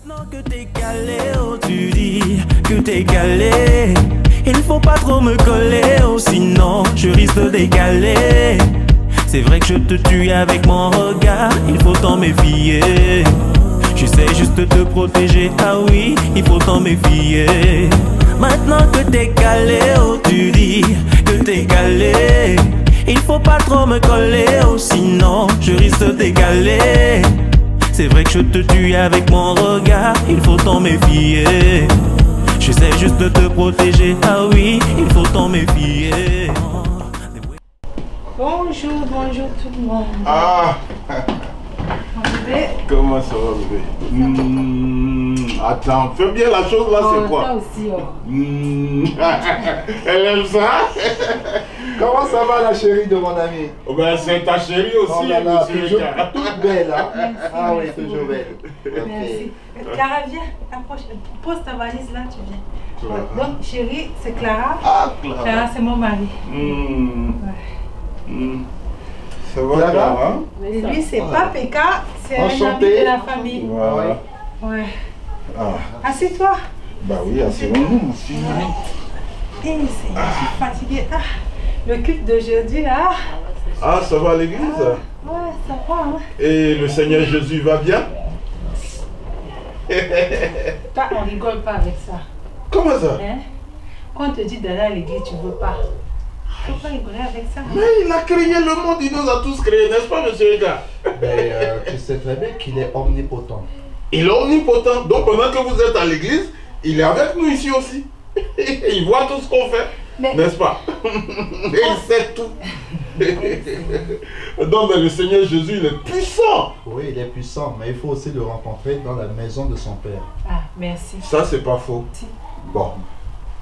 Maintenant que t'es calé, oh tu dis que t'es calé. Il faut pas trop me coller, oh sinon je risque de décaler. C'est vrai que je te tue avec mon regard, il faut t'en méfier. J'essaie juste de te protéger, ah oui, il faut t'en méfier. Maintenant que t'es calé, oh tu dis que t'es calé. Il faut pas trop me coller, oh sinon je risque de décaler. C'est vrai que je te tue avec mon regard, il faut t'en méfier. J'essaie juste de te protéger, ah oui, il faut t'en méfier. Bonjour, bonjour tout le monde. Ah, Bébé. comment ça va, bébé? Attends, fais bien la chose là, c'est quoi? Toi aussi, oh. Elle aime ça? Comment ça va la chérie de mon ami? Oh ben, c'est ta chérie aussi, Oh là là, monsieur toujours Ricard. toute belle, hein? Merci, Ah oui, merci toujours beaucoup. belle. Ok. Merci. Clara, viens, approche. Pose ta valise là, tu viens. Clara. Donc, chérie, c'est Clara. Ah, Clara. Clara, c'est mon mari. Ça va, Clara? Clara? Et lui, c'est pas PK, c'est un ami Enchanté. de la famille. Voilà. Ouais. Ah, Assieds-toi. bah oui, asseyons-nous. Je suis fatiguée. Ah, le culte d'aujourd'hui, là. Ah, ça va à l'église? Ouais, ça va, hein. Et le Seigneur Jésus va bien? Toi, on rigole pas avec ça. Comment ça? Hein? Quand on te dit d'aller à l'église, tu veux pas. Il faut pas rigoler avec ça. Mais il a créé le monde, il nous a tous créés, n'est-ce pas, monsieur Ricard? Mais tu sais très bien qu'il est omnipotent. Il est omnipotent. Donc pendant que vous êtes à l'église, il est avec nous ici aussi. Il voit tout ce qu'on fait, n'est-ce pas? Et il sait tout. Donc mais le Seigneur Jésus, il est puissant. Oui, il est puissant, mais il faut aussi le rencontrer dans la maison de son père. Ah, merci. Ça, c'est pas faux. Merci. Bon,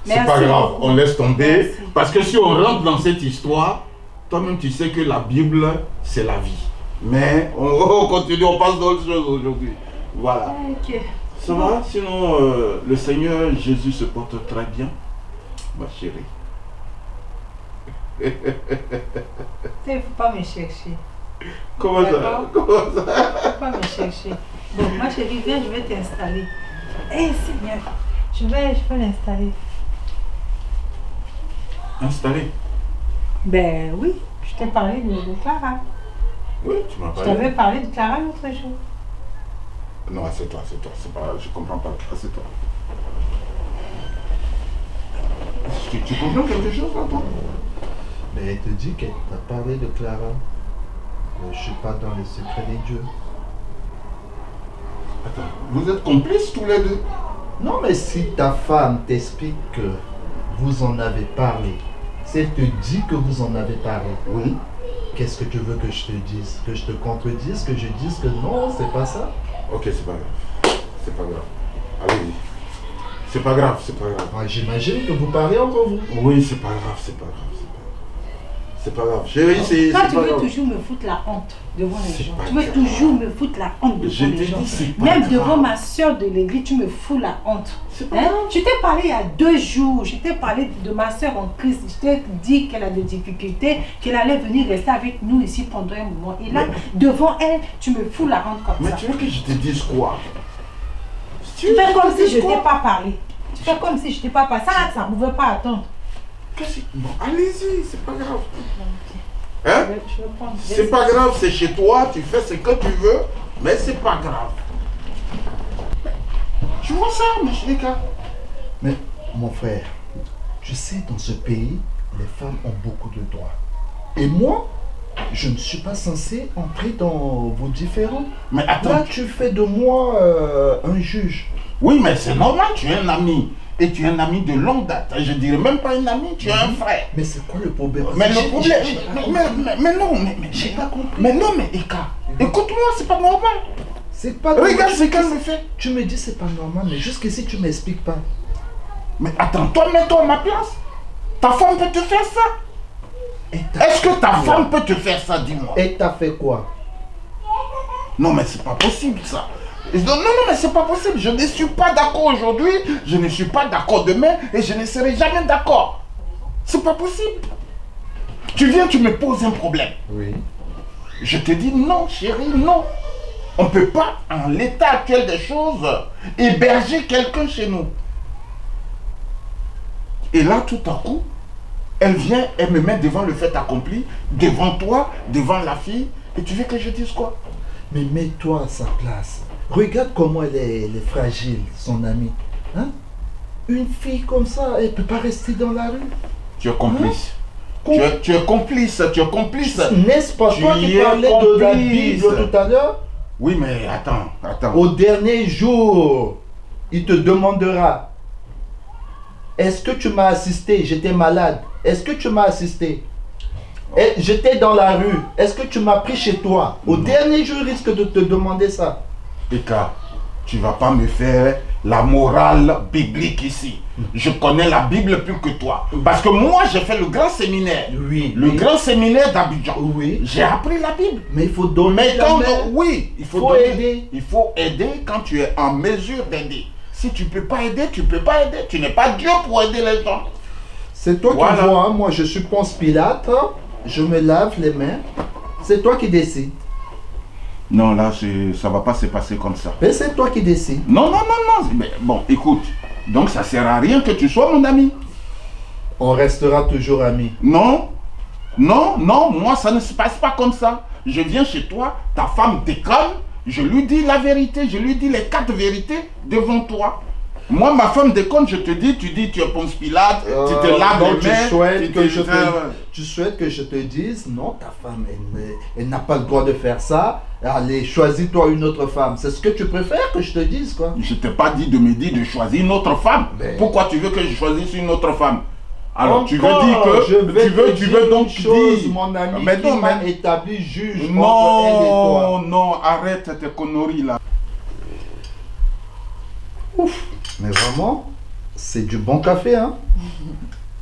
c'est Merci pas grave, beaucoup. on laisse tomber. Merci. Parce que si on rentre dans cette histoire, toi-même tu sais que la Bible, c'est la vie. Mais on continue, on passe d'autres choses aujourd'hui. Voilà. Ok. Ça va? Sinon, le Seigneur Jésus se porte très bien, ma chérie. Il ne faut pas me chercher. Comment ça? D'accord. Comment ça? Il ne faut pas me chercher. Bon, ma chérie, viens, je vais t'installer. Eh Seigneur, je vais l'installer. Installé? Ben oui, je t'ai parlé de Clara. Oui, tu m'as Je parlé. t'avais parlé de Clara l'autre jour. Non, c'est toi, c'est pas, je comprends pas. C'est toi. Tu comprends quelque chose là, toi? Mais elle te dit qu'elle t'a parlé de Clara. Je ne suis pas dans les secrets des dieux. Attends, vous êtes complices tous les deux? Non, mais si ta femme t'explique que vous en avez parlé, si elle te dit que vous en avez parlé, Oui. qu'est-ce que tu veux que je te dise? Que je te contredise? Que je dise que non, c'est pas ça? Ok, c'est pas grave. C'est pas grave. Allez-y. C'est pas grave, c'est pas grave. Ouais, j'imagine que vous parlez entre vous. Oui, c'est pas grave, c'est pas grave. C'est pas grave. Chérie, c'est Toi, pas tu veux grave. toujours me foutre la honte devant les C'est gens. pas Tu veux grave. toujours me foutre la honte Je devant t'ai les gens. dit, c'est pas Même grave. devant ma soeur de l'église, tu me fous la honte. C'est pas Hein? grave. Je t'ai parlé il y a 2 jours. Je t'ai parlé de ma soeur en Christ. Je t'ai dit qu'elle a des difficultés, qu'elle allait venir rester avec nous ici pendant un moment. Et là, devant elle, tu me fous la honte comme Mais ça. tu veux que je te dise quoi? Tu fais comme si je t'ai pas parlé. Tu fais comme si je t'ai pas parlé. Ça ne pouvait pas attendre. Bon, allez-y, c'est pas grave. Hein? Je vais prendre. C'est pas grave, c'est chez toi, tu fais ce que tu veux, mais c'est pas grave. Tu vois ça, mon chéri? Mais mon frère, tu sais, dans ce pays, les femmes ont beaucoup de droits. Et moi, je ne suis pas censé entrer dans vos différends. Mais attends. Là, tu fais de moi un juge. Oui, mais c'est normal, tu es un ami. Et tu es un ami de longue date. Je dirais même pas un ami, tu es un frère. Mais c'est quoi le problème? Mais le J'ai- problème, j'ai- mais non, J'ai pas compris. mais non, mais Eka, écoute-moi, c'est pas normal. C'est pas Regarde normal. ce qu'elle me fait. Tu me dis c'est pas normal, mais jusqu'ici tu m'expliques pas. Mais attends, toi, mets-toi à ma place. Ta femme peut te faire ça. Et t'as Est-ce que fait ta quoi? femme peut te faire ça, dis-moi? Et t'as fait quoi? Non, mais c'est pas possible ça. Non, mais c'est pas possible. Je ne suis pas d'accord aujourd'hui, je ne suis pas d'accord demain et je ne serai jamais d'accord. C'est pas possible. Tu viens, tu me poses un problème. Oui. Je te dis non, chérie, non. On ne peut pas, en l'état actuel des choses, héberger quelqu'un chez nous. Et là, tout à coup, elle vient, elle me met devant le fait accompli, devant toi, devant la fille, et tu veux que je dise quoi? Mais mets-toi à sa place. Regarde comment elle est fragile, son amie. Hein? Une fille comme ça, elle ne peut pas rester dans la rue. Tu es complice. Hein? Tu es complice, tu es complice. N'est-ce pas toi qui parlais de la Bible tout à l'heure? Oui, mais attends. Au dernier jour, il te demandera, est-ce que tu m'as assisté? J'étais malade. Est-ce que tu m'as assisté? J'étais dans la rue. Est-ce que tu m'as pris chez toi? Au dernier jour, il risque de te demander ça. Eka, tu vas pas me faire la morale biblique ici. Je connais la Bible plus que toi. Parce que moi, j'ai fait le grand séminaire. Oui. Le grand séminaire d'Abidjan. Oui. J'ai appris la Bible. Mais il faut donner Mais la quand main. oui, il faut aider. Il faut aider quand tu es en mesure d'aider. Si tu ne peux pas aider, tu ne peux pas aider. Tu n'es pas Dieu pour aider les gens. C'est toi Voilà. qui vois, hein. Moi je suis Ponce Pilate, hein. Je me lave les mains. C'est toi qui décides. Non, là, ça va pas se passer comme ça. Mais c'est toi qui décides. Non. Mais bon, écoute. Donc, ça sert à rien que tu sois mon ami. On restera toujours amis. Non, moi, ça ne se passe pas comme ça. Je viens chez toi, ta femme déconne, je lui dis la vérité, je lui dis les 4 vérités devant toi. Moi, ma femme déconne, je te dis, tu es Ponce Pilate, tu te laves donc les mains. tu souhaites que je te dise, non, ta femme, elle n'a pas le droit de faire ça. Allez, choisis-toi une autre femme. C'est ce que tu préfères que je te dise, quoi. Je t'ai pas dit de me dire de choisir une autre femme. Mais... Pourquoi tu veux que je choisisse une autre femme? Alors, encore, tu veux dire que... tu veux donc dire... mon ami mais qui non, m'a mais... établi juge entre elle et toi. Non, arrête tes conneries là. Ouf. Mais vraiment, c'est du bon café, hein.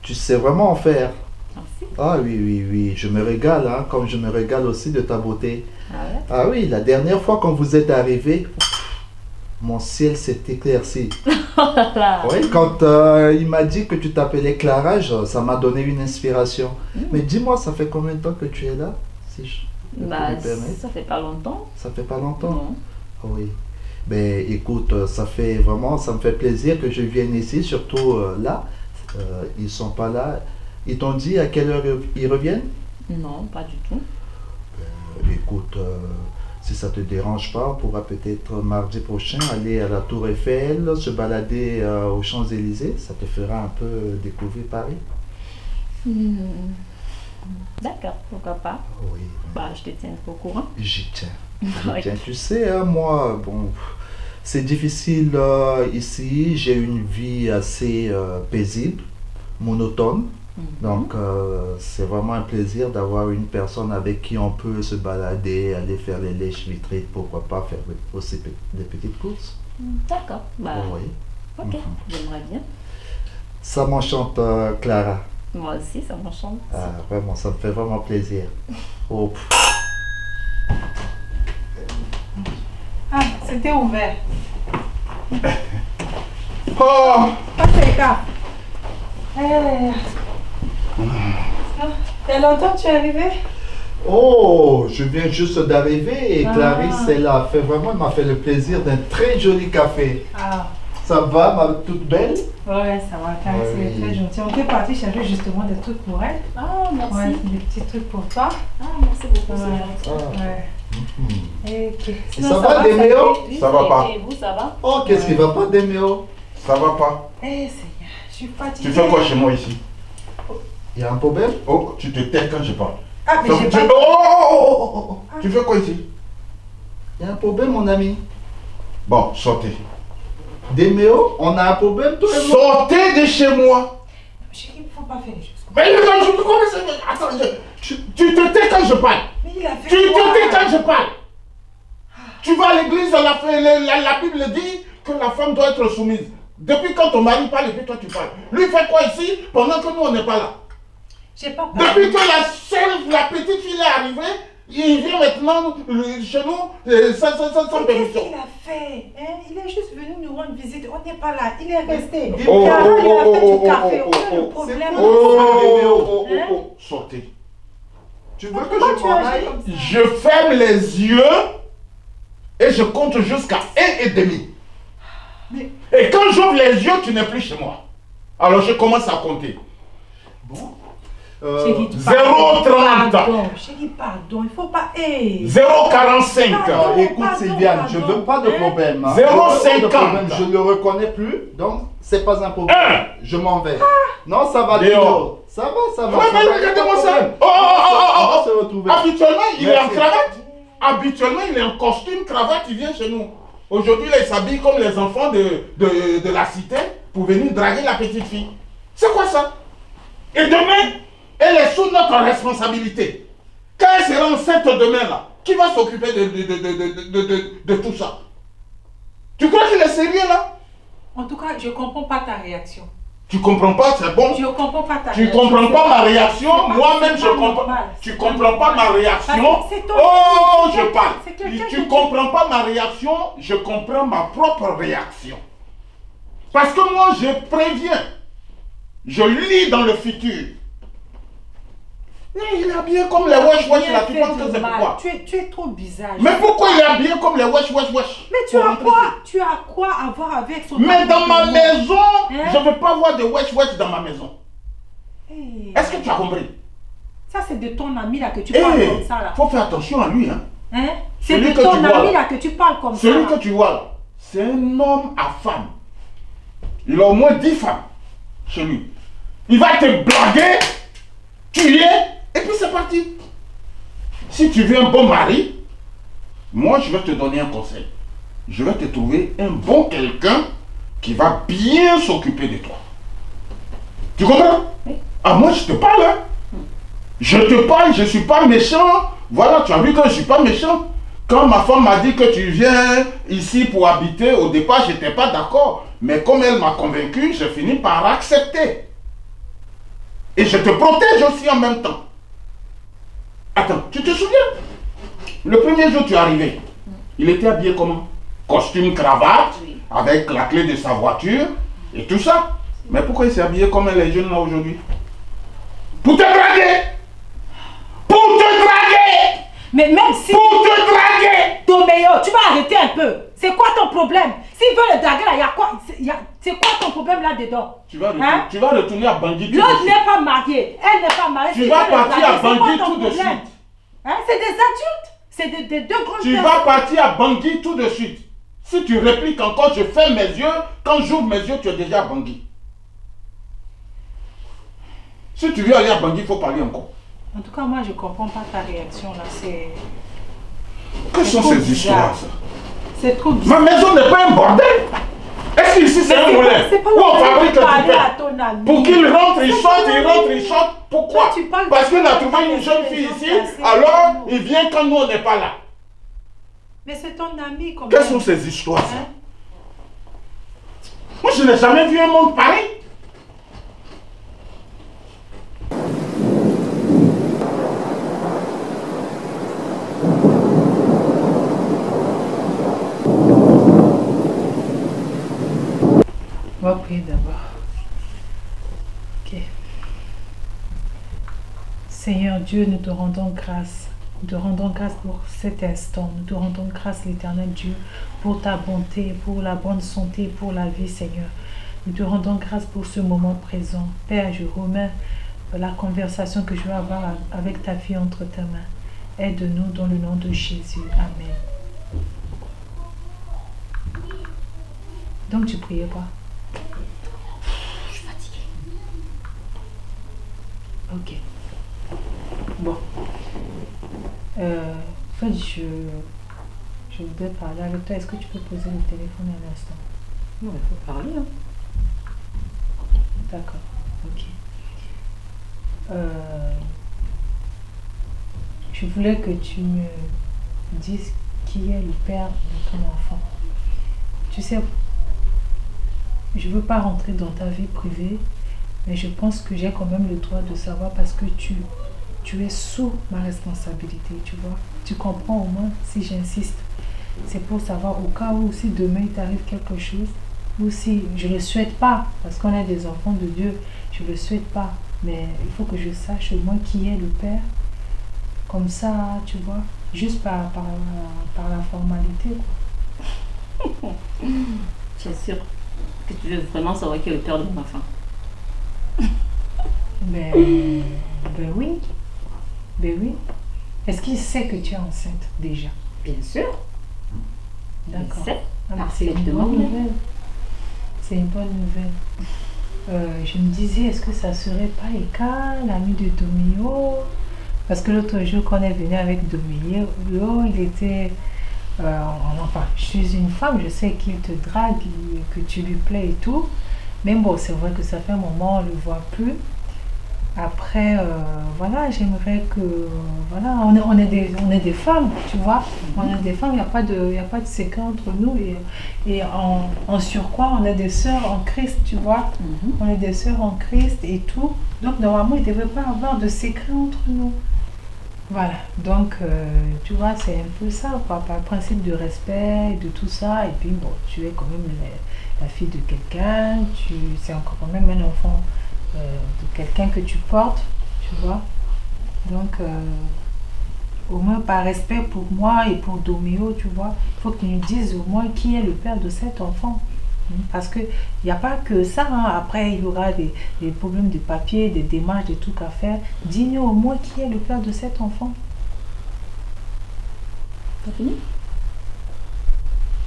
Tu sais vraiment en faire. Merci. Ah oui, je me régale, hein, comme je me régale aussi de ta beauté. Ah ouais? Ah oui, la dernière fois quand vous êtes arrivé, mon ciel s'est éclairci. Oui, quand il m'a dit que tu t'appelais Clara, ça m'a donné une inspiration. Mais dis-moi, ça fait combien de temps que tu es là, si je peux me permettre? Ça fait pas longtemps. Ça fait pas longtemps? Non. Oui. Ben écoute, ça me fait plaisir que je vienne ici, surtout là. Ils sont pas là. Ils t'ont dit à quelle heure ils reviennent? Non, pas du tout. Écoute, si ça te dérange pas, on pourra peut-être mardi prochain aller à la Tour Eiffel, se balader aux Champs-Élysées. Ça te fera un peu découvrir Paris. D'accord, pourquoi pas. Oui. Bah, je te tiens au courant. J'y tiens. Ok. Tiens, tu sais, hein, moi, bon, c'est difficile ici. J'ai une vie assez paisible, monotone. Donc, c'est vraiment un plaisir d'avoir une personne avec qui on peut se balader, aller faire les lèches vitrées, pourquoi pas faire aussi des petites courses. D'accord, bah, Oui. ok, j'aimerais bien. Ça m'enchante, Clara. Moi aussi, ça m'enchante. Ah, vraiment, ça me fait vraiment plaisir. Oh, pff. Ah, c'était ouvert. Oh, Pas tes cas. Il y a longtemps que tu es arrivé? Oh, je viens juste d'arriver et Ah. Clarisse, elle m'a fait le plaisir d'un très joli café. Ah, Ça va, ma toute belle? ouais, ça va, Clarisse, Oui. elle est très gentille. On était parti chercher justement des trucs pour elle. Ah, merci. Ouais, des petits trucs pour toi. Ah, merci beaucoup, Ouais. c'est gentil. Ah. Ouais. Ok. Et Sinon, ça va, Déméo? Oui, Ça va pas. Et vous, ça va? Oh, qu'est-ce qui va pas, Déméo? ça va pas. Eh, Seigneur, je suis fatiguée. Tu fais quoi chez moi ici? Il y a un problème? Oh, tu te tais quand je parle. Ah, mais j'ai Tu... pas... Oh, tu fais quoi ici? Il y a un problème, mon ami. Bon, sortez. Déméo, on a un problème, toi et moi? Sortez de chez moi. Chérie, il ne faut pas faire les choses comme Mais je peux commencer. Attends, tu te tais quand je parle. ça. Mais il a fait Tu te quoi? tais quand je parle. Tu vas à l'église, la Bible dit que la femme doit être soumise. Depuis quand ton mari parle et puis toi tu parles. Lui fait quoi ici pendant que nous on n'est pas là? J'ai pas parlé. Depuis que la petite fille est arrivée, il vient maintenant chez nous sans Qu'est-ce permission. qu'il a fait, hein? Il est juste venu nous rendre visite. On n'est pas là. Il est resté. Oh, Clara, oh, il a oh, fait oh, du café. oh, On a oh, le oh. problème. C'est quoi? Hein? Sortez. Tu veux que Pourquoi je tu m'en agis aille? comme ça? Je ferme les yeux Et je compte jusqu'à 1,5. Et quand j'ouvre les yeux, tu n'es plus chez moi. Alors je commence à compter. Bon. Chérie, 0,30. pardon. Chérie, pardon. Il faut pas... Hey. 0,45. Pardon. Écoute Sylviane, je veux pas de problème. Hein. 0,50. Je veux pas de problème, je ne le reconnais plus, donc c'est pas un problème. Je m'en vais. Non, ça va, Dehors. Ça va, ça va. Ouais, ça mais va, regardez-moi pas de ça. problème. Oh, On va se retrouver. Habituellement, il est en Merci. cravate. Habituellement, il est en costume, cravate, il vient chez nous. Aujourd'hui, il s'habille comme les enfants de la cité pour venir draguer la petite fille. C'est quoi ça? Et demain, elle est sous notre responsabilité. Quand elle sera enceinte demain, là, qui va s'occuper de tout ça? Tu crois qu'il est sérieux, là? En tout cas, je comprends pas ta réaction. Tu comprends pas, c'est bon? Je comprends pas ta Tu réaction. comprends pas ma réaction, c'est pas- moi-même c'est je pas comprends. normal, Tu c'est comprends pas pas ma normal. réaction. Parce que c'est ton- Oh, c'est je quelqu'un- parle. c'est quelqu'un Tu que comprends pas ma réaction, je comprends ma propre réaction. Parce que moi je préviens. Je lis dans le futur. Il est habillé comme les wesh wesh là, tu Rien penses fait que de c'est mal. pourquoi? Tu es trop bizarre. Mais pourquoi il est habillé comme les wesh wesh wesh? Mais tu Pour as rentrer quoi? ici. Tu as quoi à voir avec son... Mais dans ma maison, Hein? je ne veux pas voir de wesh wesh dans ma maison. Hey. Est-ce que tu as compris? Ça, c'est de ton ami là que tu parles Eh, comme ça là. faut faire attention à lui, hein. Hein? C'est Celui de que tu ton vois, ami là. là que tu parles comme ça. Celui là. que tu vois là, c'est un homme à femme. Il a au moins 10 femmes chez lui. Il va te blaguer, tuer, et puis c'est parti. Si tu veux un bon mari, moi je vais te donner un conseil. Je vais te trouver un bon quelqu'un qui va bien s'occuper de toi. Tu comprends? Oui. Ah, moi je te parle, hein. Je te parle, je ne suis pas méchant. Voilà, tu as vu que je ne suis pas méchant. Quand ma femme m'a dit que tu viens ici pour habiter, au départ, je n'étais pas d'accord. Mais comme elle m'a convaincu, j'ai fini par accepter. Et je te protège aussi en même temps. Attends, tu te souviens? Le premier jour, tu es arrivé. Il était habillé comment? Costume, cravate, Oui. avec la clé de sa voiture et tout ça. Mais pourquoi il s'est habillé comme les jeunes là aujourd'hui? Pour te draguer! Pour te draguer! Mais même si... Pour te draguer! Toméo, tu vas arrêter un peu. C'est quoi ton problème? S'il veut le draguer là, il y a quoi? C'est quoi ton problème là-dedans? Tu vas Hein? retourner à Bangui tout de L'autre suite. n'est pas mariée. Elle n'est pas mariée. Tu S'il vas veut le partir à draguer, c'est quoi Bangui ton tout de problème? suite. Hein? C'est des adultes. C'est des deux grandes Tu personnes. vas partir à Bangui tout de suite. Si tu répliques encore, je ferme mes yeux. Quand j'ouvre mes yeux, tu es déjà à Bangui. Si tu veux aller à Bangui, il faut parler encore. En tout cas, moi, je comprends pas ta réaction là. C'est Quelles sont trop ces bizarre. histoires, ça? C'est trop bizarre. Ma maison n'est pas un bordel. Est-ce qu'ici c'est un moulin c'est pas où on fabrique tu du parler à pain? ton ami. Pour qu'il rentre, il C'est sorte, ton il ami. rentre, il sorte. Pourquoi? Toi, tu parles Parce de- qu'il a tu trouvé parles une de jeune ces fille gens ici, placés. alors il vient quand nous on n'est pas là. Mais c'est ton ami comme Quelles sont ces histoires, ça? Hein? Moi, je n'ai jamais vu un monde pareil. On va prier d'abord. Ok. Seigneur Dieu, nous te rendons grâce. Nous te rendons grâce pour cet instant. Nous te rendons grâce, l'Éternel Dieu, pour ta bonté, pour la bonne santé, pour la vie, Seigneur. Nous te rendons grâce pour ce moment présent. Père, je remets la conversation que je vais avoir avec ta fille entre tes mains. Aide-nous dans le nom de Jésus. Amen. Donc tu priais pas? Je suis fatiguée. Ok. Bon. En fait, je voudrais parler avec toi. Est-ce que tu peux poser le téléphone un instant? Non, il faut parler. Hein. D'accord. Ok. Je voulais que tu me dises qui est le père de ton enfant. Tu sais, je ne veux pas rentrer dans ta vie privée, mais je pense que j'ai quand même le droit de savoir parce que tu es sous ma responsabilité, tu vois. Tu comprends au moins si j'insiste. C'est pour savoir au cas où si demain il t'arrive quelque chose, ou si je ne le souhaite pas, parce qu'on est des enfants de Dieu, je ne le souhaite pas. Mais il faut que je sache au moins qui est le Père. Comme ça, tu vois, juste par la formalité, quoi. Tu es sûr que tu veux vraiment savoir qui est le père de mon enfant? Ben oui. Ben oui. Est-ce qu'il sait que tu es enceinte déjà? Bien sûr. D'accord. Il sait. Ah, mais c'est une bonne nouvelle. C'est une bonne nouvelle. Je me disais, est-ce que ça serait pas Eka, l'ami de Domio? Parce que l'autre jour, quand on est venu avec Domio, il était... enfin, je suis une femme, je sais qu'il te drague, que tu lui plais et tout. Mais bon, c'est vrai que ça fait un moment, on ne le voit plus. Après, voilà, j'aimerais que... Voilà, on est des femmes, tu vois. On est des femmes, il n'y a pas de secret entre nous. Et en surcroît, on est des sœurs en Christ, tu vois. On est des sœurs en Christ et tout. Donc, normalement, il ne devrait pas avoir de secret entre nous. Voilà, donc, tu vois, c'est un peu ça, quoi, par principe de respect, de tout ça. Et puis, bon, tu es quand même la fille de quelqu'un, c'est encore quand même un enfant de quelqu'un que tu portes, tu vois. Donc, au moins par respect pour moi et pour Domio, tu vois, il faut que tu nous dises au moins qui est le père de cet enfant. Parce qu'il n'y a pas que ça, hein. Après il y aura des problèmes de papier, des démarches, des trucs à faire. Dis-nous au moins qui est le père de cet enfant. T'as fini?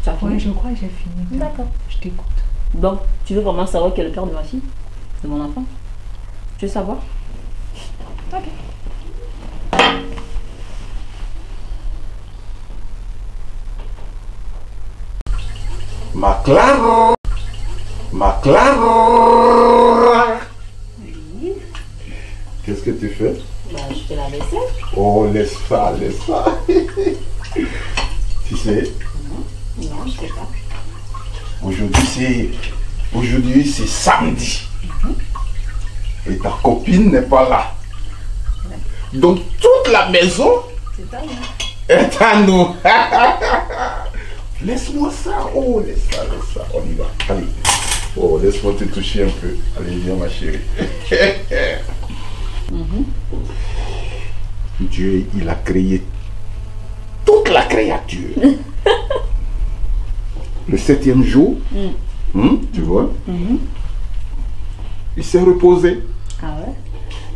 Tu as fini? Oui, je crois que j'ai fini. D'accord. Je t'écoute. Donc, tu veux vraiment savoir qui est le père de ma fille? De mon enfant? Tu veux savoir? Ok. Ma Clara. Oui. Qu'est-ce que tu fais? Bah, je fais la vaisselle. Oh, laisse ça. Tu sais, Non, je sais pas. aujourd'hui c'est samedi. Et ta copine n'est pas là. Donc toute la maison C'est ça, hein? est à nous. Laisse-moi ça. Oh, laisse ça. On y va. Allez. Oh, laisse-moi te toucher un peu. Allez, viens ma chérie. Dieu, il a créé toute la créature. Le 7e jour, tu vois, il s'est reposé. Ah ouais?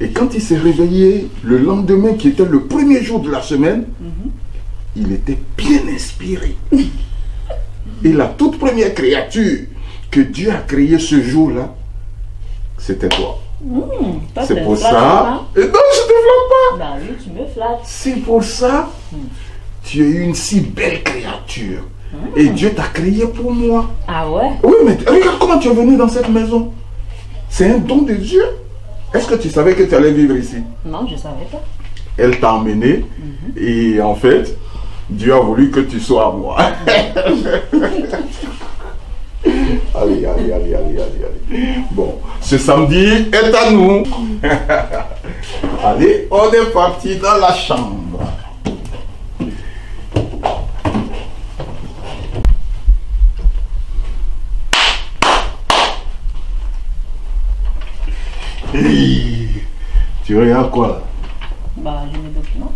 Et quand il s'est réveillé le lendemain, qui était le premier jour de la semaine, il était bien inspiré. Et la toute première créature que Dieu a créée ce jour-là, c'était toi. C'est pour ça... Et non, je te flatte pas. Bah oui, tu me flattes. C'est pour ça, tu es une si belle créature. Et Dieu t'a créé pour moi. Ah ouais? Oui, mais regarde comment tu es venu dans cette maison. C'est un don de Dieu. Est-ce que tu savais que tu allais vivre ici? Non, je savais pas. Elle t'a emmené et en fait, Dieu a voulu que tu sois à moi. Allez. Bon, ce samedi est à nous. Allez, on est parti dans la chambre. Hey, tu regardes quoi là? Bah, j'ai mes documents.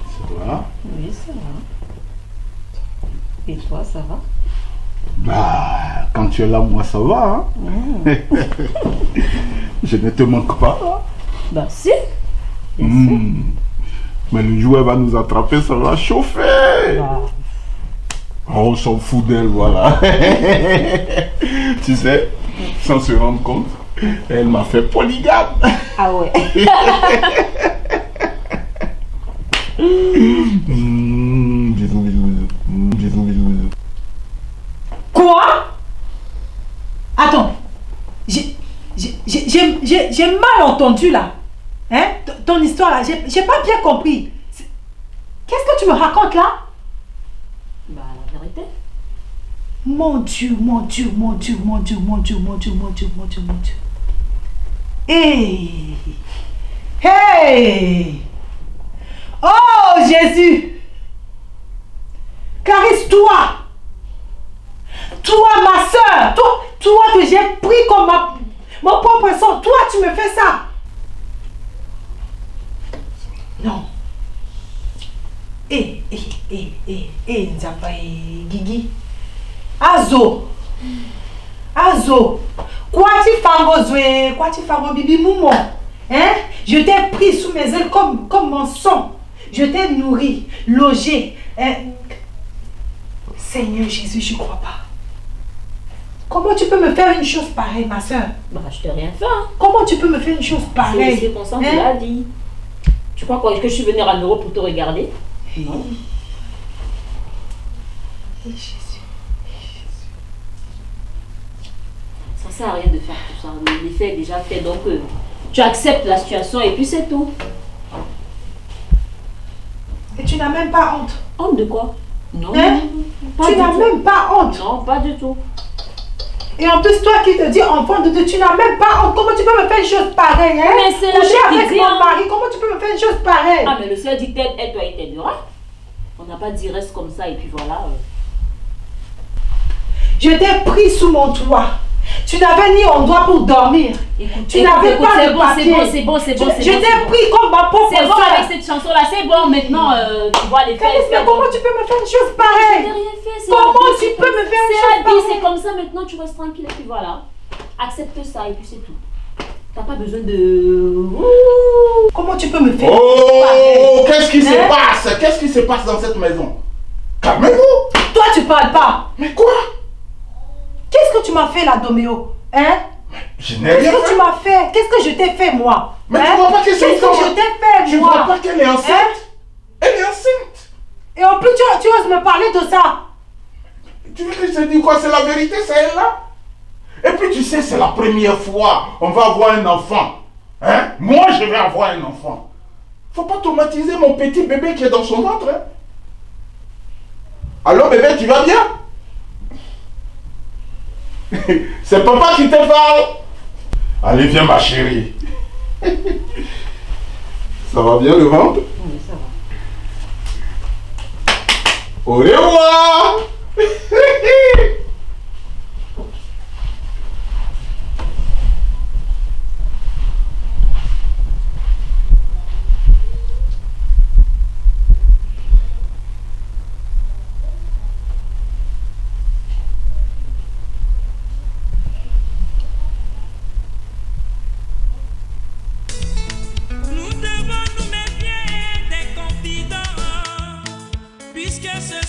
Ça va? Oui, ça va. Et toi, ça va? Bah, quand tu es là, moi ça va. Hein? Je ne te manque pas. Bah, si. Bien sûr. Mais le jour où elle va nous attraper, ça va chauffer. Bah, Oh, on s'en fout d'elle, voilà. Tu sais, sans se rendre compte, elle m'a fait polygame. ah ouais. Bisous. Quoi? Attends. J'ai mal entendu là. Hein? Ton histoire là, j'ai pas bien compris. Qu'est-ce que tu me racontes là? Bah, la vérité. Mon Dieu. Hey! Oh Jésus! Carise-toi! Toi, ma soeur, toi que j'ai pris comme mon propre sang, toi, tu me fais ça. Non. Nzapa Gigi. Azo. Quoi tu fais bibi moumo? Hein? Je t'ai pris sous mes ailes comme mon sang. Je t'ai nourri, logé. Seigneur Jésus, je ne crois pas. Comment tu peux me faire une chose pareille, ma soeur? Bah, je t'ai rien fait. Hein. Comment tu peux me faire une chose pareille? C'est comme ça que tu l'as dit. Tu crois quoi, que je suis venue à Neuro pour te regarder? Non. Jésus. Ça sert à rien de faire tout ça. L'effet est déjà fait, donc tu acceptes la situation et puis c'est tout. Et tu n'as même pas honte? Honte de quoi? Non. Hein? Tu n'as même pas honte? Non, pas du tout. Et en plus, toi qui te dis enfant de Dieu, tu n'as même pas honte. Comment tu peux me faire une chose pareille? Hein? Mais c'est coucher avec dit, mon mari, comment tu peux me faire une chose pareille? Ah, mais le Seigneur dit elle doit être t'aidera. On n'a pas dit reste comme ça et puis voilà. Je t'ai pris sous mon toit. Tu n'avais ni endroit pour dormir. Tu n'avais pas de papier. C'est bon. Je t'ai pris comme ma propre C'est bon soeur. avec cette chanson-là, c'est bon maintenant. Tu vois les faits. Mais comment tu peux me faire une chose pareille? Comment tu peux me faire une chose pareille? C'est comme ça maintenant, tu restes tranquille et puis voilà. Accepte ça et puis c'est tout. T'as pas besoin de... Comment tu peux me faire Oh, qu'est-ce qui se passe? Qu'est-ce qui se passe dans cette maison? Calmez-vous. Toi, tu parles pas. Mais quoi? Qu'est-ce que tu m'as fait là, Doméo? Hein? Je n'ai rien Qu'est-ce que fait. tu m'as fait? Qu'est-ce que je t'ai fait, moi? Mais tu vois pas que c'est Qu'est-ce que je t'ai fait, Tu moi? vois pas qu'elle est enceinte? Elle est enceinte. Et en plus, tu oses me parler de ça? Tu veux que je te dise quoi? C'est la vérité, c'est elle là. Et puis tu sais, c'est la première fois on va avoir un enfant. Hein? Moi, je vais avoir un enfant. Faut pas traumatiser mon petit bébé qui est dans son ventre. Hein? Allô, bébé, tu vas bien? C'est papa qui te parle. Allez, viens, ma chérie. Ça va bien le ventre? Oui, ça va. Au revoir. Nous devons nous méfier des confidents, puisque ce